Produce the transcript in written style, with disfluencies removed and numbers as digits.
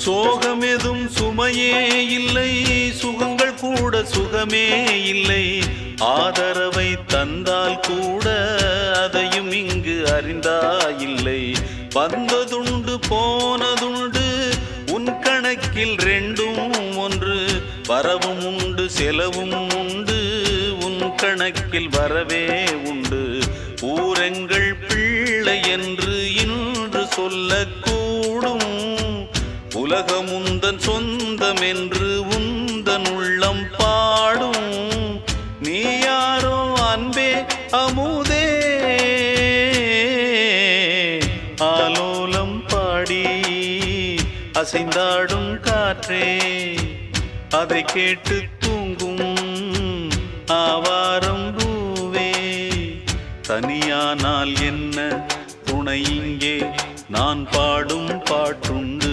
சோகமெதும் சுமையே இல்லை, சுகங்கள் கூட சுகமே இல்லை. ஆதரவை தந்தால் கூட அதையும் இங்கு அறிந்தாயில்லை. வந்ததுண்டு போனதுண்டு உன் கணக்கில் ரெண்டும் ஒன்று. வரவும் உண்டு செலவும் உண்டு, உன் கணக்கில் வரவே உண்டு. ஊரெங்கள் பிள்ளை என்று இன்று சொல்லக்கூடும். உலகம் உந்தன் சொந்தம் என்று உந்தன் உள்ளம் பாடும். நீ யாரோ அன்பே அமுதே, ஆலோலம் பாடி அசைந்தாடும் காற்றே, அதை கேட்டு தூங்கும் ஆவாரம் பூவே. தனியானால் என்ன துணை இங்கே, நான் பாடும் பாட்டுண்டு.